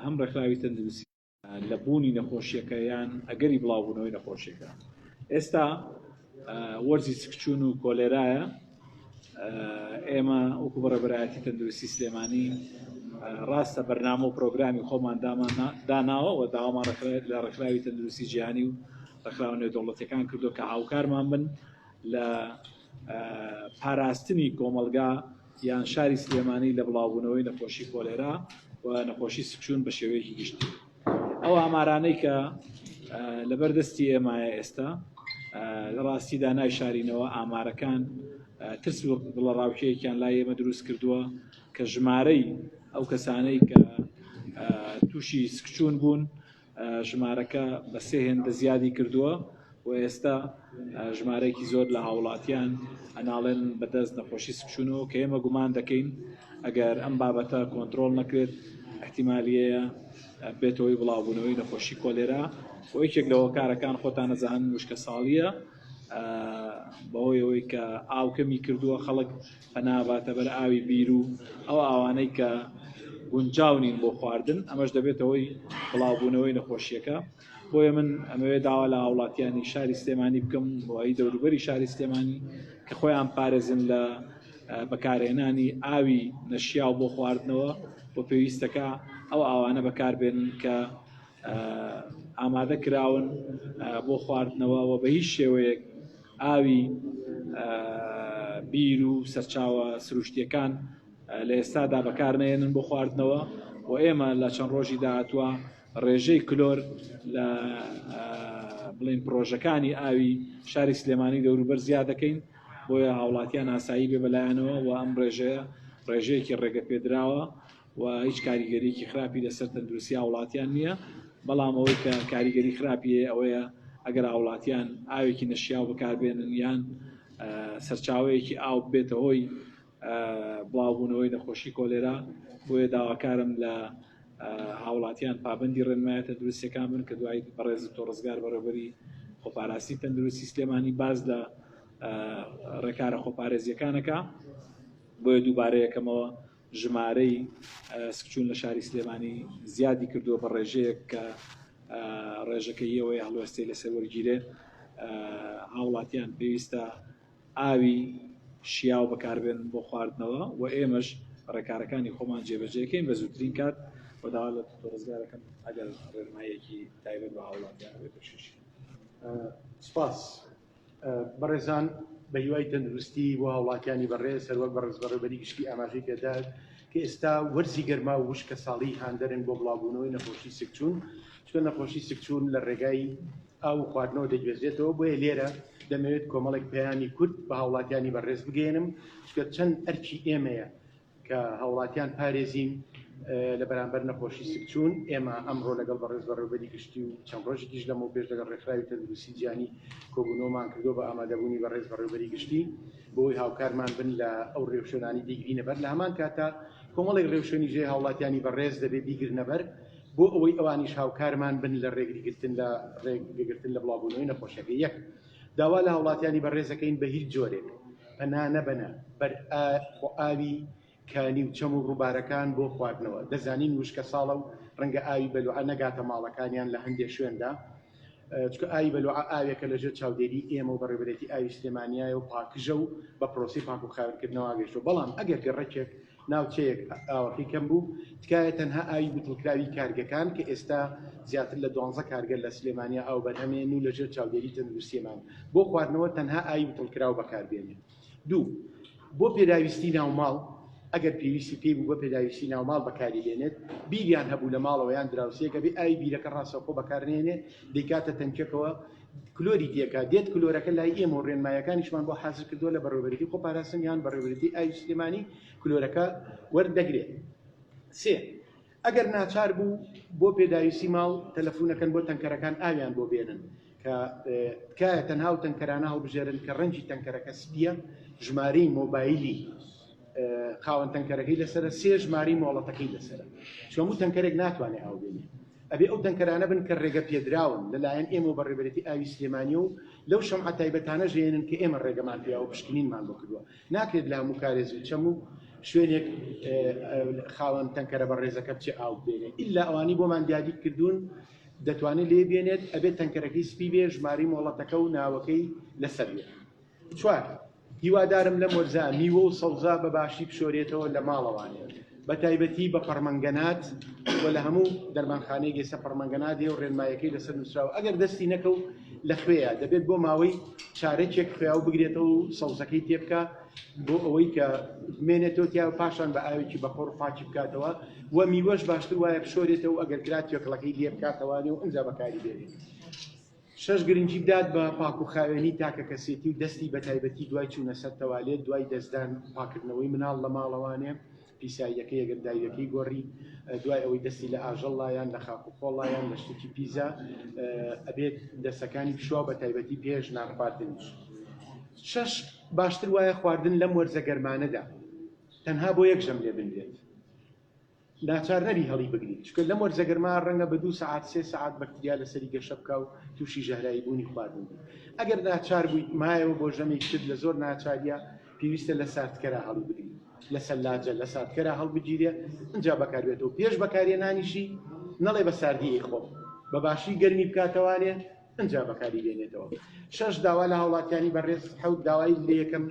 هەم ڕێکخراوی تەندروستی لە بوونی نەخۆشیەکە یان ئەگەری بڵاوبوونەوەی نەخۆشیەکە. ئێستا وەرزی سکچوون و کۆلێرایە. ئێمە وەکو بەڕێبەرایەتی تەندروستی سلێمانی ڕاستە بەرنامە و پرۆگرامی خۆمان داناوە و داوامان لە ڕێکخراوی تەندروستی جیهانی و ڕێکخراوە نێودەوڵەتیەکان کردو کە هاوکارمان بن لە پاراستنی کۆمەلگا یان شاری سلێمانی لە بڵاوبوونەوەی نەخۆشی کۆلێرا و نەخۆشی سکچوون بە شێوەیەکی گشتی. ئەو ئامارانەی کە لەبەردەستی ئێمایە ئێستا لە ڕاستیدا نایشارینەوە ئامارەکان ترس بڵە ڕاوکەیەکیان لای ئێمە دروست کردووە کە ژمارەی ئەو کەسانەی کە تووشی سکچوون بوون ژمارەکە بە 3 هێندە زیادی کردووە و ئێستا ژمارەیەکی زۆر لە هاوڵاتیان ئەناڵێن بەدەست نەخۆشی سکچوونەوە کە ئێمە گومان دەکەین ئەگەر ئەم بابەتە کۆنتڕۆڵ نەکرێت احتیمالیەیە بێتەوەی بڵاوبوونەوەی نەخۆشی کۆلێرا و یەکێک لە هۆکارەکان خۆتان نەزانن وشکە ساڵیە بەهۆی ئەوەی کە ئاوکەمی کردووە خەڵک پەناباتە بەر ئاوی بیر و ئەو ئاوانەی کە گونجاو نین بۆ خواردن ئەمەش دەبێتەوەی بڵاوبوونەوەی نەخۆشیەکە. بۆیە من ئەمەوێ داوا لە هاوڵاتیانی شاری سلێمانی بکەم بۆی دەوروبەری شاری سلێمانی کە خۆیان پارێزن لە بەکارهێنانی ئاوی نەشیاو بۆ خواردنەوە بۆ پێویستەکە ئەو ئاوانە بەکاربێنن کە ئامادە کراون بۆ خواردنەوە و بە هیچ شێوەیەک ئاوی بیر و سەرچاوە سروشتیەکان لە ئێستادا بەکار نێنن بۆ خواردنەوە و ئێمە لە چەند ڕۆژی داهاتووە ڕێژەی کلۆر لە بڵین پرۆژەکانی ئاوی شاری سلێمانی دەوروبەر زیاد دەکەین بۆیە هاوڵاتیان ئاسایی بێ بەلایەنەوە و ئەم ڕێژەیەکی ڕێگە پێدراوە و هیچ کاریگەریەکی خراپی لەسەر تەندروستی هاوڵاتیان نییە. بەڵام ئەوەی کە کاریگەری خراپیە ئەوەیە ئەگەر هاوڵاتیان ئاوێکی نەشیاو بەکاربێنن یان سەرچاوەیەکی ئاو بێتە هۆی بڵاوبوونەوەی نەخۆشی کۆلێرا. بۆیە داواکارم لە هاوڵاتیان پابەندی ڕێنمایە تەندروستیەکان بن کە دوای بەڕێز تۆڕزگار بەڕێوەبەری خۆپاراسی تەندروستی سلێمانی باز لە ڕێکارە خۆپارێزیەکانەکە. بۆیە دووبارە یەکەمەوە ژمارەی سکچوون لە شاری سلێمانی زیادی کردووە بە ڕێژەیەک کە ڕێژەکەیەوەی هەڵوەستەی لەسەر وەرگیرێ. هاوڵاتیان پێویستە ئاوی شیاو بەکاربێن بۆ خواردنەوە و ئێمەش ڕێکارەکانی خۆمان جێبەجێکەین بە زووترین کات و داوا لە تۆڕزگارەکەم ئەگەر ڕێنماییەکی تایبەت بە هاوڵاتیان بێت بەشیش. سپاس بەڕێزان بە هیوای تەندروستی بۆ هاوڵاتیانی بەڕێز سەروەک بەڕێز بەڕێوەبەری گشتی ئاماژەی پێدات کە ئێستا وەرزی گەرما و وشکە ساڵی هاندەرن بۆ بڵاوبوونەوەی نەخۆشی سکچوون چکە نەخۆشی سکچوون لە ڕێگای ئاو و خواردنەوە دەگوێزرێتەوە. بۆیە لێرە دەمەوێت کۆمەڵێک پەیامی کورد بە هاوڵاتیانی بەڕێز بگەێنم چکە چەند ئەرکی ئێمەیە کە هاوڵاتیان پارێزین لە بەرامبەر نەخۆشی سکچوون. ئێمە ئەمڕۆ لەگەڵ بەڕێز بەڕێوەبەری گشتی و چەند ڕۆژێکیش لەمەوە پێش لەگەڵ ڕێکخراوی تەندروستی جیهانی کۆبوونەوەمان کردو بە ئامادەبوونی بەڕێز بەڕێوەبەری گشتی بۆی هاوکارمان بن لە ئەو ڕێوشێنانی دیگرینە بەر. لە هەمان کاتە کۆمەڵێک ڕێوشێنی ژێ هاوڵاتیانی بەڕێز دەبێت بیگرنە بەر بۆ ئەوەی ئەوانیش هاوکارمان بن لە ڕێگریگرتن لە بڵاوبوونەوەی نەخۆشیەکە. یەک داوا لە هاوڵاتیانی بەڕێزەکەین بە هیچ جۆرێک پەنا نەبەنە بەر ئاوی کانی و چەم و ڕووبارەکان بۆ خواردنەوە. دەزانین وشکە ساڵە و ڕەنگە ئاوی بەلوعە نەگاتە ماڵەکانیان لە هەندێک شوێندا چکە ئاوی بەلوعە ئاوێکە لەژێر چاودێری ئێمە و بەڕێوەبەرێتی ئاوی سلێمانیایە و پاکژە و بە پرۆسی پاک و خاوێنکردنەوە ئاگەشتەوە. بەڵام ئەگەر گەڕەکێک ناوچەیەک ئاوەکەی کەم بوو تکایە تەنها ئاوی بوتڵکراوی کارگەکان کە ئێستا زیاتر لە 12 کارگەر لە سلێمانیا ئاو بەرهەمێن و لەژێر چاودێری تەندروستیمان بۆ خواردنەوە تەنها ئاوی بوتڵکراو بەکاربێنێت. دوو بۆ پێداویستی ناوماڵ ئەگەر پێویستی پێی بوو بۆ پێداویستی ناوماڵ بەکاریێنێت بیریان هەبوو لە ماڵەوە یان دراوسەیەکە بێ ئاوی بیرەکە ڕاستەوخۆ بەکارنێنێ دەیکاتە تەنکێکەوە کلۆری تێکا دێت کلۆرەکە لای ئێمە و ڕێنمایەکانیشمان بۆ حاضر کردووە لە بەڕێوەبەرێتی خۆپاراستن یان بەڕێوەبەرێتی ئاوی سلێمانی کلۆرەکە وەردەگرێت. سێ ئەگەر ناچار بوو بۆ پێداویستی ماڵ تەلەفۆنەکەن بۆ تەنکەرەکان ئاویان بۆ بێنن کە تکایە تەنها و تەنکەرانە هەڵبژێرن کە ڕەنجی تەنکەرەکە سپیە ژمارەی مۆبایلی خاوەن تەنکەرەکەی لەسرە سێ ژماری مۆڵەتەکەی لەسرە چۆموو تەنکەرێک ناتوانێت ئاو بێنێ ئەبێ ئەو تەنکەرانە بن کە ڕێگە پێدراون لەلایەن ئێمە و بەڕێوەبەرێتی ئاوی سلێمانی و لەو شەمعە تایبەتانە ژێنن کە ئێمە ڕێگەمان پێیا و پشکنینمان بۆ کردووە. ناکرێت لە هەموو کارێز و چەم و شوێنێک خاوەن تەنکەرە بەڕێزەکە بچێ ئاو بێنێ ئللا ئەوانی بۆمان دیاری کردوون دەتوانێت لێ بێنێت ئەبێت تەنکەرەکەی سپی بێ ژماری مۆڵەتەکە و ناوەکەی لەسەر بێ. چوار هیوادارم لەم وەرزە میوە و سەوزا بەباشی بشۆرێتەوە لە ماڵەوانێت بە تایبەتی بە پەرمەنگەنات و لە هەموو دەرمانخانەی گەسە پەرمەنگەنات دێ و ڕێنمایەکەی لەسەر نووسراوە ئەگەر دەستی نەکەوت لە خوێە دەبێت بۆ ماوەی چارەکێک خوێ و بگرێتەوە و سەوزەکەی تێبکە بۆ ئەوەی کە بمێنێتەوە تیا و پاشان بە ئاوێکی بەخۆڕ پاکی بکاتەوە و میوەش باشتر وایە بشۆرێتەوە ئەگەر کرات تێکڵەکەی لێ بکاتەوەوانی و ئەنجا بەکاری بێنێت. شش گرنگی بدات بە پاک و خاوێنی تاکە کەسێتی و دەستی بە تایبەتی دوای چوونە سەر تەوالێت دوای دەستدان پاکردنەوەی مناڵ لە ماڵەوانێ پیساییەکەی ئەگەر دایرەکەی گۆڕی دوای ئەوەی دەستی لە ئاژەڵ لایەن لە خاک و خۆڵایەن لە شتێکی پیزا ئەبێت دەستەکانی پشوا بە تایبەتی پێش نانخواردنیش. شش باشتر وایە خواردن لەم وەرزە گەرمانەدا تەنها بۆ یەک ژەم لێ بنرێت ناچار نەبی هەڵی بگریت چکە لەم وەرزە گەرما ڕەنگە بە 2 ساعت 3 ساعت بەکتریا لەسەری گەشە بکە و تووشی ژەهرایی بوونی خواردن بێت. ئەگەر ناچار بوویت مایەوە بۆ ژەمێک تر لە زۆر ناچاریە پێویستە لە ساردکەرە هەڵی بگریت لە سەلاجە لە ساردکەرە هەڵبگیرێ ئەنجا بەکاربێتەوە پێش بەکارهێنانیشی نەڵێ بە ساردی خۆ بەباشی گەرمی بکاتەوانێ ئەنجا بەکاری بێنێتەوە. شش داوا لە هاوڵاتیانی بەڕێز حەوت داوای لە یەکەم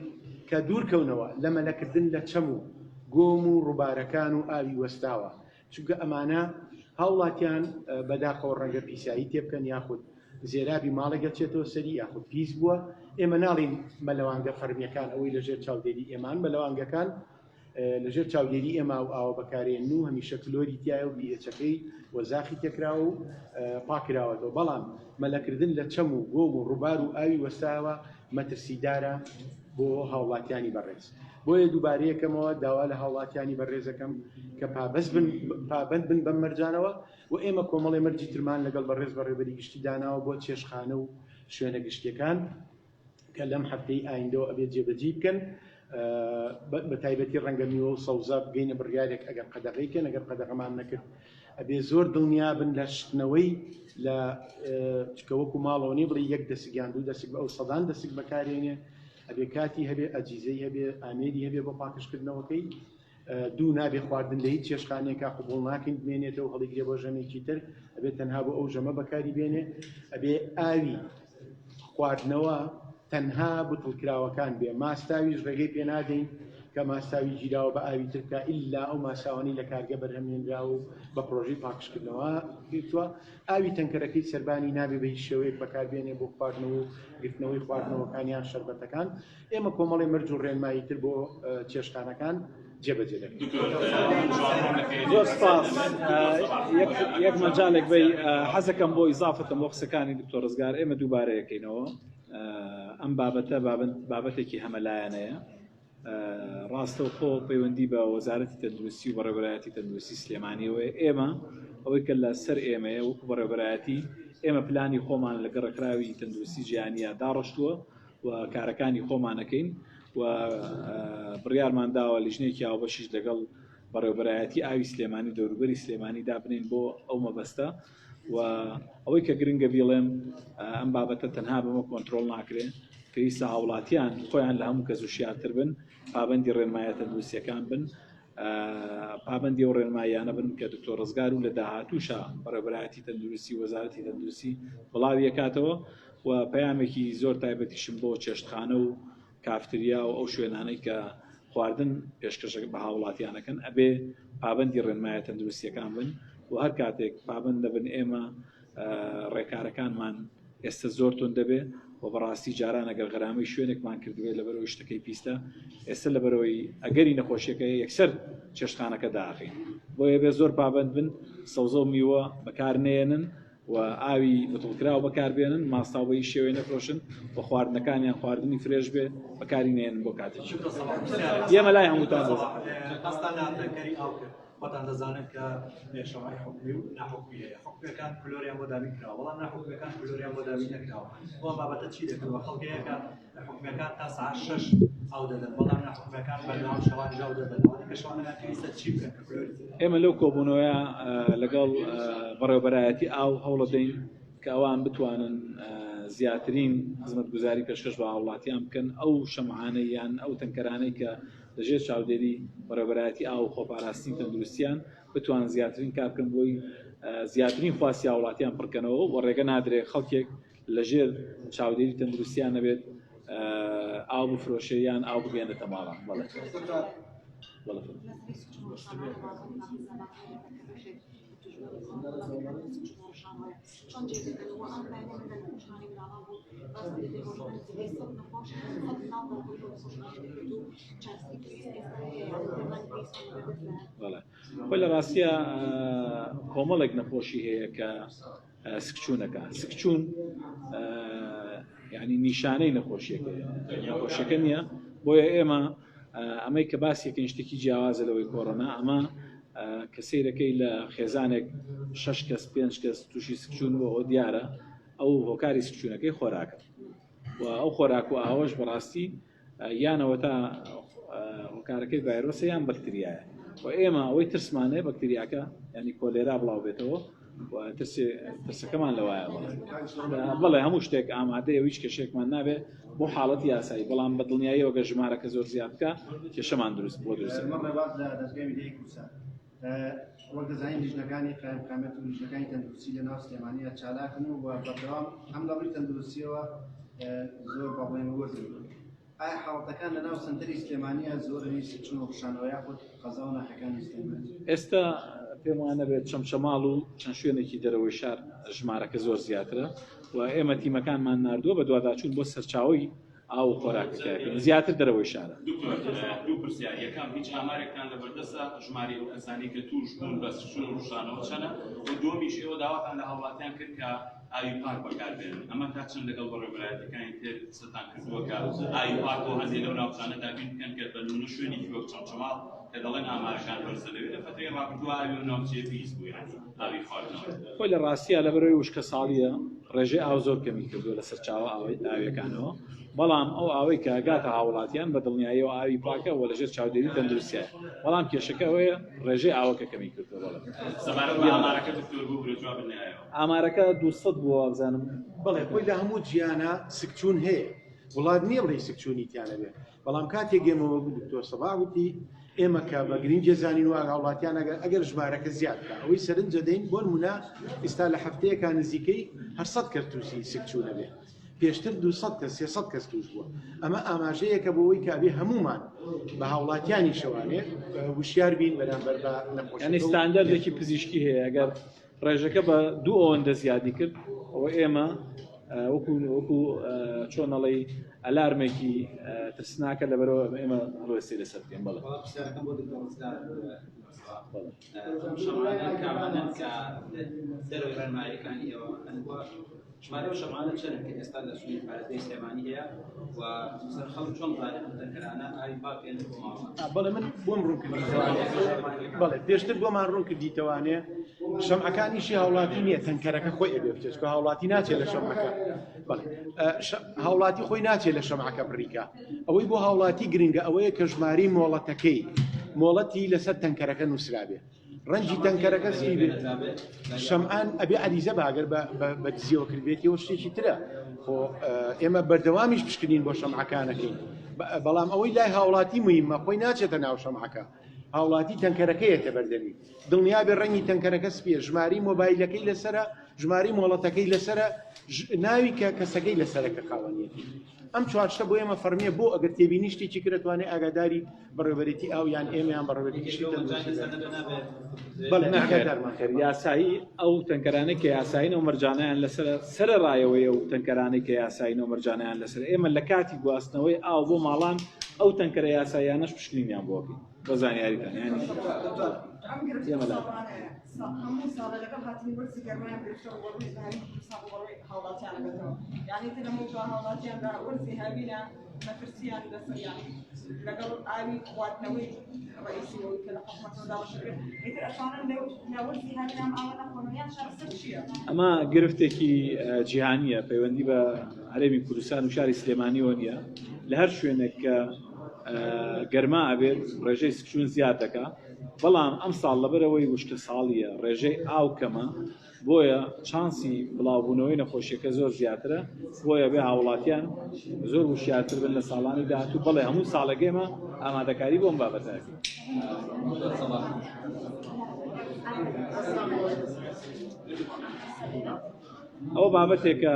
کە دوورکەونەوە لە مەلەکردن لە چەم و گۆم و ڕووبارەکان و ئاوی وەستاوە چونکە ئەمانە هاوڵاتیان بەداخەوە ڕەنگە پیسایی تێبکەن یاخود زێرابی ماڵێک گەچێتەوە سەری یاخود پیس بووە ئێمە ناڵین مەلەوانگە فەرمیەکان ئەوەی لەژێر چاودێری ئێمان مەلەوانگەکان لەژێر چاودێری ئێمە و ئاوە بەکارێن و هەمیشە کلۆری تایە و بیئەچەکەی وەزاخی تێکراوە و پاکراوەتەوە بەڵام مەلەکردن لە چەم و گۆم و ڕووبار و ئاوی وەستاوە مەترسیدارە بۆ هاوڵاتیانی بەڕێز. بۆیە دووبارەیەکەمەوە داوا لە هاوڵاتیانی بەڕێزەکەم کە پابەند بن بەم مەرجانەوە و ئێمە کۆمەڵی مەرجی ترمان لەگەڵ بەڕێز بەڕێوەبەری گشتی داناوە بۆ چێشخانە و شوێنە گشتیەکان کە لەم هەفتەی ئایندەوە ئەبێت جێبەجێ بکەن بە تایبەتی ڕەنگە میوە و سەوزا بگەینە بڕیارێک ئەگەر قەدەغەیکەن ئەگەر قەدەغەمان نەکرد ئەبێ زۆر دڵنیابن لە شتنەوەی لە چکەوەکو ماڵەوەنی بڵی یەک دەسگیان دوو دەسک بە ئەو سەدان دەسک بەکارێنێ ئەبێ کاتی هەبێ ئەجیزەی هەبێ ئامێری هەبێ بۆ پاکشکردنەوەکەی دوو نابێ خواردن لە هیچ چێشخانێکا قبوڵ ناکەین بمێنێتەوە هەڵیگرێ بۆ ژەمێکی تر ئەبێ تەنها بۆ ئەو ژەمە بەکاری بێنێ ئەبێ ئاوی خواردنەوە تەنها بوتڵکراوەکان بێ ماستاویش ڕێگەی پێ نادەین کە ماستاوی گیراوە بە ئاوی ترکە ئیلا ئەو ماساوانی لە کارگە بەرهەمێنرا و بە پرۆژەی پاکشکردنەوە گرتووە ئاوی تەنکەرەکەی سەربانی نابێ بە هیچ شێوەیەک بەکاربێنێ بۆ خواردنەوە و گرتنەوەی خواردنەوەکانیان شەربەتەکان ئێمە کۆمەڵی مەرج و ڕێنمایی تر بۆ چێشتخانەکان جێبەجێ دەکەین. زۆر سپاس. یەک مەجالێک بەی حەزەکەم بۆ ئیزافەتەم بۆ قسەکانی دکتۆر ڕزگار ئێمە دووبارەیەکەینەوە ئەم بابەتە بابەتێکی هەمەلایەنەیە ڕاستەوخۆ پەیوەندی بە وەزارەتی تەندروستی و بەڕێوەبەرایەتی تەندروستی سلێمانیەوە ئێمە ئەوەی کە لە سەر ئێمەیە وەکو بەڕێوەبەرایەتی ئێمە پلانی خۆمان لە گەڕەکراوی تەندروستی جیهانیە داڕشتووە و کارەکانی خۆمانەکەین و بڕیارمان داوە لیژنێکی هاوبەشیش لەگەڵ بەڕێوەبەرایەتی ئاوی سلێمانی دەوروبەری سلێمانی دابنین بۆ ئەو مەبەستە و ئەوەی کە گرنگە بیڵێم ئەم بابەتە تەنها بەمە کۆنتترۆل ناکرێت پێویستە هاوڵاتیان خۆیان لە هەموو کەس وشیارتر بن پابەندی ڕێنمایە تەندروستیەکان بن پابەندی ئەو ڕێنماییانە بن کە دکتۆر ڕزگار و لە داهاتووشە بەڕێوەبەرایەتی تەندروستی وەزارەتی تەندروستی بڵاوی ئەکاتەوە و پەیامێکی زۆر تایبەتیشم بۆ چێشتخانە و کافتریا و ئەو شوێنانەی کە خواردن پێشکەش بە هاوڵاتیانەکەن ئەبێ پابەندی ڕێنمایە تەندروستیەکان بن و هەر کاتێک پابەند دەبن ئێمە ڕێکارەکانمان ئێستا زۆر تون دەبێ و بەڕاستی جاران ئەگەر غەرامەی شوێنێکمان کردوێت لەبەرەوەی شتەکەی پیستە ئێستا لەبەرەوەی ئەگەری نەخۆشیەکە یەکسەر چێشتخانەکە داخین بۆیە بێ زۆر پابەند بن سەوزە و میوە بەکارنێنن و ئاوی بتڵکراوە بەکاربێنن ماستاو بە هیچ شێوەیە نەفرۆشن بە خواردنەکانیان خواردنی فرێش بێ بەکاری نێنن بۆ کاتێکی ئێمە لای هەمووتان خۆتان دەزانن کە نێشەوەی حکومی و ناحکومیەیە حکومیەکان کلۆریان بۆ دابین کراوە بەڵام ناحکومیەکان کلۆریان بۆ دابین نەکراوە بۆ بابەتە چی دەکردەوە خەڵکەیەکە حکومیەکان تا ساعت 6 ئاو دەدەن بەڵام ناحکومیەکان بەردەوام شەوان ژاو دەدەن ئەوانەی کە شەوانەکان پێویستە چی بکەن کە کلۆری ئێمە لەو کۆبوونەوەیە لەگەڵ بەڕێوەبەرایەتی ئاو هەوڵە دەین کە ئەوان بتوانن زیاترین خزمەتگوزاری پێشکەش بە هاوڵاتیان بکەن ئەو شەمعانەی یان ئەو تەنکەرانەی کە لەژێر چاودێری بەڕێوەبەرایەتی ئاو و خۆپاراستنی تەندروستیان بتوان زیاترین کار بکەن بۆی زیاترین خواستی هاوڵاتیان پڕکەنەوە و ڕێگە نادرێت خەڵکێک لەژێر چاودێری تەندروستیان نەبێت ئاو بفرۆشێ یان ئاو بگەێنێتە ماڵان. بەڵێ خۆی لە ڕاستیە کۆمەڵێک نەخۆشی هەیە کە سکچوونەکە. سکچوون ینی نیشانەی نەخۆشیەکە نییە، بۆیە ئێمە ئەمەی کە باسیەکەین شتێکی جیاوازە لەوەی کۆڕۆنا، ئەمە کە سەیرەکەی لە خێزانێک 6 کەس 5 کەس تووشی سکچوون بۆ ئەو دیارە ئەو هۆکاری سکچوونەکەی خۆراکە و ئەو خۆراک و ئاوەش بەڕاستی یانەوە تا هۆکارەکەی ڤایرۆسە یان بەکتریایە و ئێمە ئەوەی ترسمانەیە بەکتریاکە ینی کۆلێرا بڵاو بێتەوە و ترسەکەمان لەوایە. بەڵێ هەموو شتێک ئامادەیە هیچ کێشێکمان نابێ بۆ حاڵەتی یاسایی، بەڵام بە دڵنیاییەوە گە ژمارەکە زۆر زیاد بکە کێشەمان دروست بۆ دروست. وەک دەزانین لیژنەکانی قایمقامەت و لیژنەکانی تەندروستی لە ناو سلێمانیە چالاکن و بەردەوام هەم لە ڕووی تەندروستیەوە زۆر بەڵێن وەرزن. ئایا حاڵەتەکان لە ناو سنتەری سلێمانیە زۆر چون و خشانەوە یاخود قەزا و ناحەکانی سلێمانی؟ ئێستا پێم وانە بێت چەمچەماڵ و چەند شوێنێکی دەرەوەی شار ژمارەکە زۆر زیاترە و ئێمە تیمەکانمان ناردووە بە دوواداچوون بۆ سەرچاوی ئاو و خۆراکەکە زیاتر دەرەوەی شارە. دوو پرسیار، یەکەم هیچ ئامارێکتان لەبەردەستە ژماری ئەو کەسانی کە توش بوون بە سکچوون و ڕوشانەوە چەنە و دووەمیش ئێوە داواتان لە هاوڵاتیان کرد کە ئاوی پاک بەکاربێنن. ئەمە تا چەند لەگەڵ بەڕێوەبەرایەتەکانی تر قسەتان کردووە کە ئاوی پاک بۆ هەندێک لەو ناوچانەدا بین بکەن کە بە نمونە شوێنی وەک چەمچەماڵ کە دەڵێن ئامارەکان بەرزە لەوێ لە فترەی ڕابردووە ئاوی و ناوچەیە پێویست بوو یانی ئاوی خواردنەوە. خۆی لە ڕاستیە لەبەرەوەی وشکە ساڵیە ڕێژەی ئاو زۆر کەمی کردووە لە سەرچاوە ئاویەکانەوە، بەڵام ئەو ئاوەی کە ئەگاتە هاوڵاتیان بە دڵنیاییەوە ئاوی پاکە و لەژێر چاودێری تەندروستیە، بەڵام کێشەکە ئەوەیە ڕێژەی ئاوەکە کەمی کردووە. ئامارەکە دکتۆر بوو برێتوا بنایەوە ئامارەکە 200 بووە بزانم. بەڵێ خۆی لە هەموو جیانە سکچوون هەیە، وڵات نییە بڵێ سکچوونی تیانە بێ، بەڵام کاتێک گێمەوە بوو دکتۆر سەباح وتی ئێمە کە بە گرنگ جێزانین و هاوڵاتیان ئەگەر ژمارەکە زیاد بکە ئەوەی سەرنجە دەین بۆ نمونە ئێستا لە هەفتەیەکە نزیکەی 800 کەس تووشی سکچوونە بێ، پێشتر 200 کەس 300 کەس توش بووە. ئەمە ئاماژەیەکە بۆەوەی کابێ هەمومان بە هاوڵاتیانی شەوانێ وشیار بین بەرامبەر بە نەخۆشی. یعنی ستاندەردێکی پزیشکی هەیە، ئەگەر ڕێژەکە بە 2 ئەوەندە زیادی کرد ئەوە ئێمە وەکو چۆنەڵی ئەلارمێکی ترسناکە لەبەرەوە ئێمە ڕۆستی لەسەر بکەین. بەڵێ شەمعانان کامانن کە دەرەوەی ڕێنماییەکانی ئێوە ژمارە شەمعانە چەند کە ئێستا لە سوێن پارێزگای سلێمانی هەیە و خەڵک چۆن زانێت دەرکەرانە ئاوی پاکێن بۆ ماوە؟ بەڵێ من بۆم ڕوون کردیتەوانێ، بەڵێ پێشتر بۆمان ڕوون کردیتەوانێ شەمعەکانیشی هاوڵاتی نییە، تەنکەرەکە خۆی ئەبێ بچێت کە هاوڵاتی ناچێت لە شەمعەکە. بەڵێ هاوڵاتی خۆی ناچێت لە شەمعەکە بڕیکە، ئەوەی بۆ هاوڵاتی گرنگە ئەوەیە کە ژماری مۆڵەتەکەی مۆڵەتی لەسەر تەنکەرەکە نووسرابێ، ڕەنجی تەنکەرەکە چی بێت، شەمعان ئەبێ عەریزە باگەر بە دزیەوە کردبێتەوە شتێکی ترە. خۆ ئێمە بەردەوامیش پشکنین بۆ شەمعەکانەکەین، بەڵام ئەوەی لای هاوڵاتی مویممە خۆی ناچێتە ناو شەمعەکە، هاوڵاتی تەنکەرەکەیەکە بەردەمی دڵنیا بێ ڕەنگی تەنکەرەکە سپێ، ژماری مۆبایلەکەی لەسرە، ژماری مۆڵەتەکەی لەسرە، ناوی کە کەسەکەی لەسەرەکە خاوەنیەتی. ئەم چوارشتە بۆ ئێمە فەرمیە بۆ ئەگەر تێبینی شتێکی کردوانێ ئاگاداری بەڕێوەبەرێتی ئاو یان ئێمەیان بەڕێوەبەرێتی یاسایی ئەو تەنکەرانەی کە یاساین و مەرجانیان لەسەر سەرڕایەوەی و تەنکەرانەی کە یاساین و مەرجانیان لەسەر ئێمە لە کاتی گواستنەوەی ئاو بۆ ماڵان ئەو تەنکەرە یاساییانەش پشکنینیان بۆ بکەین بۆ زانیاریتان ینی هەموو ساڵە لەگەڵ هاتنی وەرزی گەرمایان گرفتەوە بۆ ڕووی زانانی بەڕووی هاوڵاتیانەکەتەوە، یعنی تر هەموو هاوڵاتیاندا وەرزی هەبینە مەترسیان لەسەر یانی لەگەڵ ئاوی خواردنەوەی ڕئیسیەوەی کە لە حکومەتەوە داوەشە کرد ئیتر ئەتوانن لە وەرزی هەبینە ئاوە نەخۆنەوەیان شارەسەر چییە؟ ئەمە گرفتێکی جیهانیە پەیوەندی بە هەرێمی کوردستان و شاری سلێمانیەوە نیە، لە هەر شوێنێک کە گەرما ئەبێت ڕێژەی سکچوون زیاد دەکات بەڵام ئەم ساڵ لەبەرەوەی وشکە ساڵیە ڕێژەی ئاو کەمە بۆیە چانسی بڵاوبوونەوەی نەخۆشیەکە زۆر زیاترە بۆیە بێ هاوڵاتیان زۆر وشیارتر بن لە ساڵانی داهاتوو بەڵێ هەموو ساڵەگەمە ئامادەکاری بۆم بابەتەکە ئەو بابەتێکە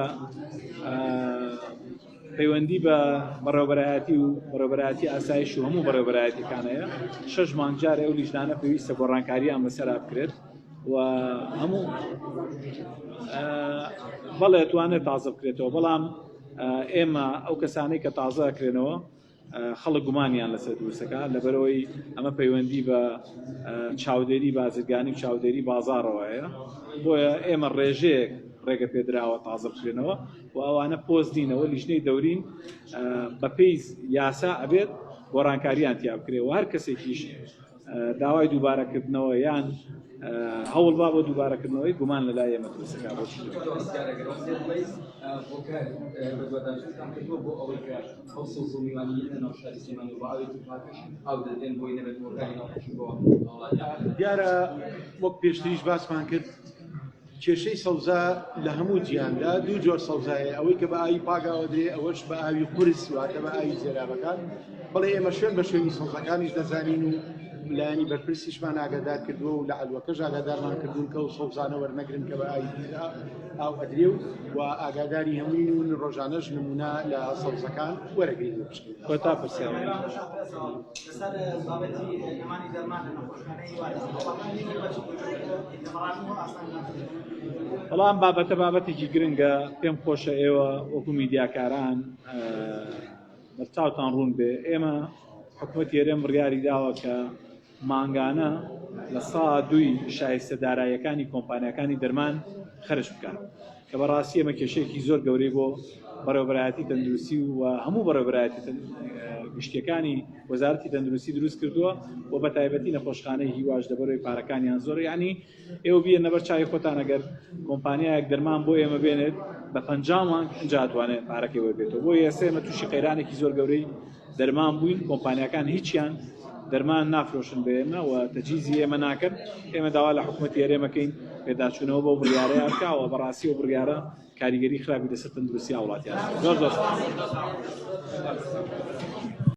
پەیوەندی بە بەڕێوەبەرایەتی و بەڕێوەبەرایەتی ئاسایش و هەموو بەڕێوەبەرایەتیەکانەیە 6 مانگجار ئەو لیژنانە پێویستە گۆڕانکاریان بەسەرا بکرێت و هەموو بەڵێ توانێت تازە بکرێتەوە بەڵام ئێمە ئەو کەسانەی کە تازە ئەکرێنەوە خەڵک گومانیان لەسەر دروستەکە لەبەرەوەی ئەمە پەیوەندی بە چاودێری بازرگانی و چاودێری بازاڕەوەیە بۆیە ئێمە ڕێژەیەک ڕێگە پێدراوە تازە بکرێنەوە و ئەوانە پۆست دینەوە لیژنەی دەورین بە پێی یاسا ئەبێت گۆڕانکاریان تیا بکرێت و هەر کەسێکیش داوای دووبارەکردنەوە یان هەوڵ با بۆ دووبارەکردنەوەی گومان لەلای ئێمە دروستەکە بۆچی دیارە وەک پێشتریش باسمان کرد کێشەی سەوزا لە هەموو جیاندا دوو جۆر سەوزایە ئەوەی کە بە ئاوی پاگاوە درێ ئەوەش بە ئاوی قورس واتە بە ئاوی زێرابەکان بەڵێ ئێمە شوێن بە شوێنی سەوزەکانیش دەزانین و لایانی بەرپرسیشمان ئاگادار کردووە و لە ئەلوەکەش ئاگادارمان کردوون کە و سەوزانە وەرنەگرن کە بە ئاوی ئاو ئەدرێ و ئاگاداری هەمووی و ڕۆژانەش نمونە لە سەوزەکان وەرەگرین بشکێن تا پرسیار لەسەر بابەتی ئەمانی دەرمان لە نەخۆشخانەی بەڵام بابەتە بابەتێکی گرنگە پێم خۆشە ئێوە وەکو میدیاکاران بەرچاوتان ڕوون بێ ئێمە حکوومەت هێرێم بڕیاری داوە کە مانگانە لە ساڵ دوی شایستە داراییەکانی کۆمپانیەکانی دەرمان خەرج بکات کە بەڕاستی ئێمە کێشەیەکی زۆر گەورەی بۆ بەڕێوەبەرایەتی تەندروستی و هەموو بەڕێوەبەرایەتی گشتیەکانی وەزارەتی تەندروستی دروست کردووە و بە تایبەتی نەخۆشخانەی هیواش دەبەرەوەی پارەکانیان زۆر یعنی ئێوە بیە نەبەر چای خۆتان ئەگەر کۆمپانیایەک دەرمان بۆ ئێمە بێنێت بە 50 مانگ ئەنجا دەتوانێت پارەکەی وەربێتەوە بۆ ئێستا ئێمە تووشی قەیرانێکی زۆر گەورەی دەرمان بووین کۆمپانیەکان هیچیان دەرمان نافرۆشن بە ئێمە و تەجیزی ئێمە ناکەن ئێمە داوا لە حکوومەتی هێرێمەکەین پێداچوونەوە بۆ بڕیارەیە بکەوە بەڕاستی و بڕیارە کاریگەری خراپی لەسەر تەندروستی وڵاتیان زۆر